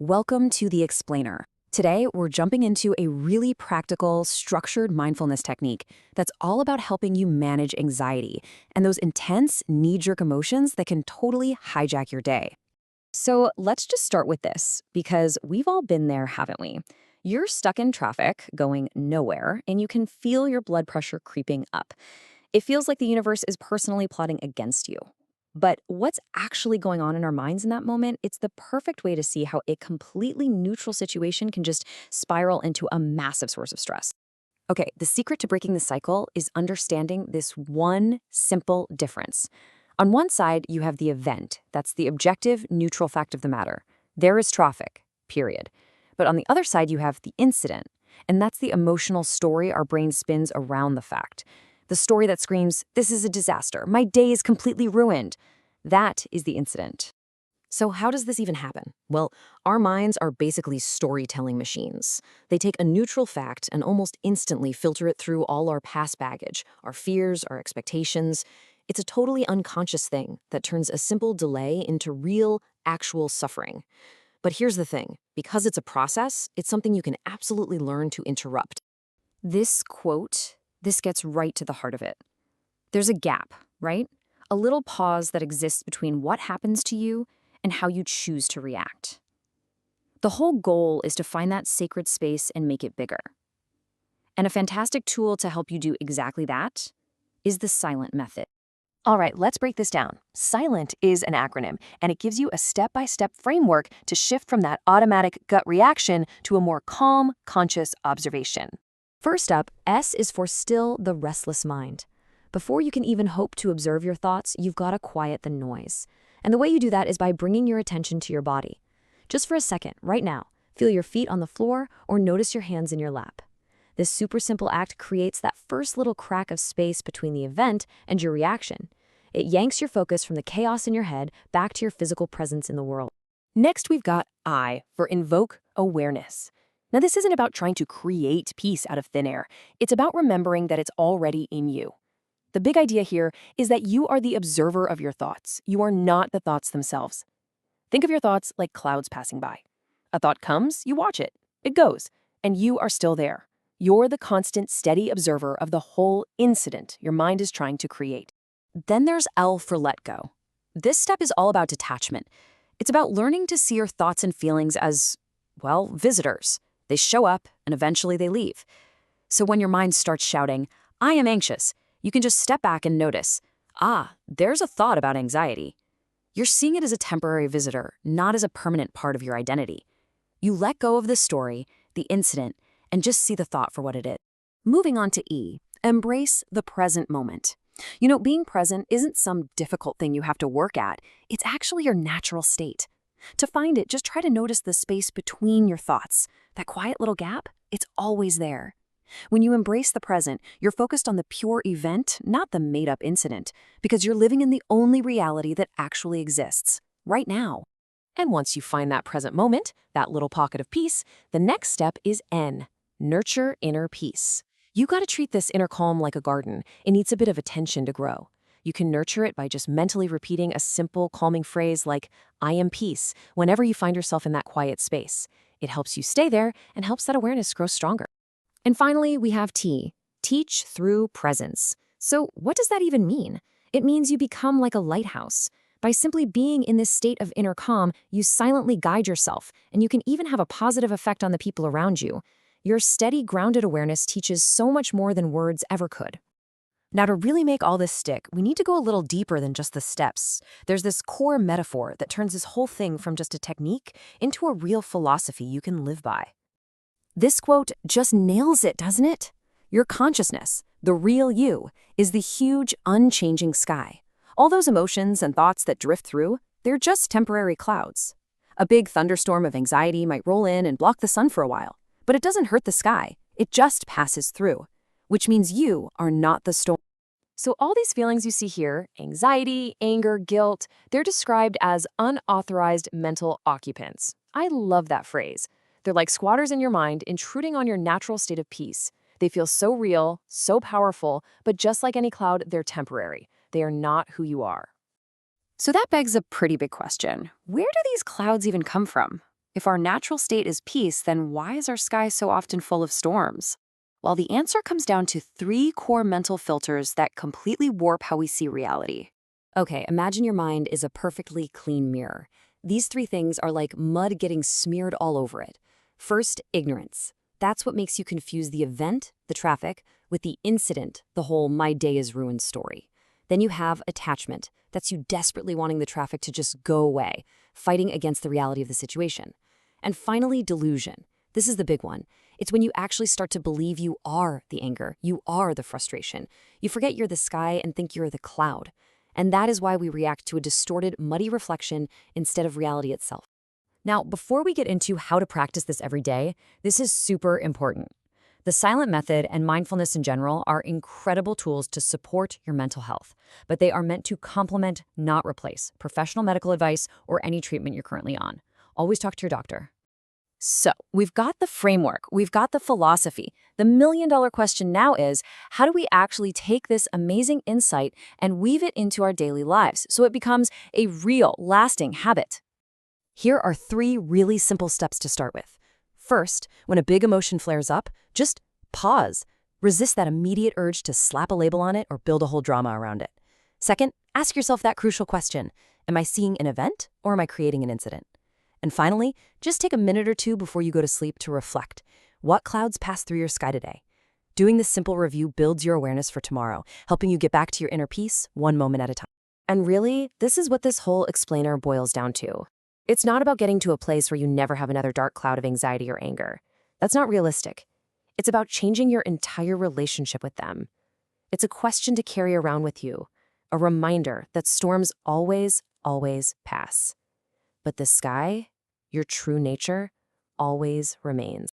Welcome to The Explainer. Today, we're jumping into a really practical, structured mindfulness technique that's all about helping you manage anxiety and those intense, knee-jerk emotions that can totally hijack your day. So let's just start with this, because we've all been there, haven't we? You're stuck in traffic, going nowhere, and you can feel your blood pressure creeping up. It feels like the universe is personally plotting against you. But what's actually going on in our minds in that moment, it's the perfect way to see how a completely neutral situation can just spiral into a massive source of stress. Okay, the secret to breaking the cycle is understanding this one simple difference. On one side, you have the event. That's the objective, neutral fact of the matter. There is traffic, period. But on the other side, you have the incident. And that's the emotional story our brain spins around the fact. The story that screams, "This is a disaster. My day is completely ruined." That is the incident. So how does this even happen? Well, our minds are basically storytelling machines. They take a neutral fact and almost instantly filter it through all our past baggage, our fears, our expectations. It's a totally unconscious thing that turns a simple delay into real, actual suffering. But here's the thing. Because it's a process, it's something you can absolutely learn to interrupt. This gets right to the heart of it. There's a gap, right? A little pause that exists between what happens to you and how you choose to react. The whole goal is to find that sacred space and make it bigger. And a fantastic tool to help you do exactly that is the silent method. All right, let's break this down. SILENT is an acronym, and it gives you a step-by-step framework to shift from that automatic gut reaction to a more calm, conscious observation. First up, S is for still the restless mind. Before you can even hope to observe your thoughts, you've got to quiet the noise. And the way you do that is by bringing your attention to your body. Just for a second, right now, feel your feet on the floor or notice your hands in your lap. This super simple act creates that first little crack of space between the event and your reaction. It yanks your focus from the chaos in your head back to your physical presence in the world. Next, we've got I for invoke awareness. Now, this isn't about trying to create peace out of thin air. It's about remembering that it's already in you. The big idea here is that you are the observer of your thoughts. You are not the thoughts themselves. Think of your thoughts like clouds passing by. A thought comes, you watch it. It goes, and you are still there. You're the constant, steady observer of the whole incident your mind is trying to create. Then there's L for let go. This step is all about detachment. It's about learning to see your thoughts and feelings as, well, visitors. They show up, and eventually they leave. So when your mind starts shouting, "I am anxious," you can just step back and notice, there's a thought about anxiety. You're seeing it as a temporary visitor, not as a permanent part of your identity. You let go of the story, the incident, and just see the thought for what it is. Moving on to E, embrace the present moment. You know, being present isn't some difficult thing you have to work at. It's actually your natural state. To find it, just try to notice the space between your thoughts. That quiet little gap, it's always there. When you embrace the present, you're focused on the pure event, not the made-up incident, because you're living in the only reality that actually exists, right now. And once you find that present moment, that little pocket of peace, the next step is N, nurture inner peace. You gotta treat this inner calm like a garden. It needs a bit of attention to grow. You can nurture it by just mentally repeating a simple, calming phrase like, "I am peace," whenever you find yourself in that quiet space. It helps you stay there and helps that awareness grow stronger. And finally, we have T, teach through presence. So what does that even mean? It means you become like a lighthouse. By simply being in this state of inner calm, you silently guide yourself, and you can even have a positive effect on the people around you. Your steady, grounded awareness teaches so much more than words ever could. Now, to really make all this stick, we need to go a little deeper than just the steps. There's this core metaphor that turns this whole thing from just a technique into a real philosophy you can live by. This quote just nails it, doesn't it? Your consciousness, the real you, is the huge, unchanging sky. All those emotions and thoughts that drift through, they're just temporary clouds. A big thunderstorm of anxiety might roll in and block the sun for a while, but it doesn't hurt the sky. It just passes through, which means you are not the storm. So all these feelings you see here, anxiety, anger, guilt, they're described as unauthorized mental occupants. I love that phrase. They're like squatters in your mind, intruding on your natural state of peace. They feel so real, so powerful, but just like any cloud, they're temporary. They are not who you are. So that begs a pretty big question. Where do these clouds even come from? If our natural state is peace, then why is our sky so often full of storms? Well, the answer comes down to three core mental filters that completely warp how we see reality. Okay, imagine your mind is a perfectly clean mirror. These three things are like mud getting smeared all over it. First, ignorance. That's what makes you confuse the event, the traffic, with the incident, the whole "my day is ruined" story. Then you have attachment. That's you desperately wanting the traffic to just go away, fighting against the reality of the situation. And finally, delusion. This is the big one. It's when you actually start to believe you are the anger, you are the frustration. You forget you're the sky and think you're the cloud. And that is why we react to a distorted, muddy reflection instead of reality itself. Now, before we get into how to practice this every day, this is super important. The silent method and mindfulness in general are incredible tools to support your mental health, but they are meant to complement, not replace, professional medical advice or any treatment you're currently on. Always talk to your doctor. So, we've got the framework, we've got the philosophy. The million-dollar question now is, how do we actually take this amazing insight and weave it into our daily lives so it becomes a real, lasting habit? Here are three really simple steps to start with. First, when a big emotion flares up, just pause. Resist that immediate urge to slap a label on it or build a whole drama around it. Second, ask yourself that crucial question. Am I seeing an event or am I creating an incident? And finally, just take a minute or two before you go to sleep to reflect. What clouds passed through your sky today? Doing this simple review builds your awareness for tomorrow, helping you get back to your inner peace one moment at a time. And really, this is what this whole explainer boils down to. It's not about getting to a place where you never have another dark cloud of anxiety or anger. That's not realistic. It's about changing your entire relationship with them. It's a question to carry around with you, a reminder that storms always, always pass. But the sky, your true nature, always remains.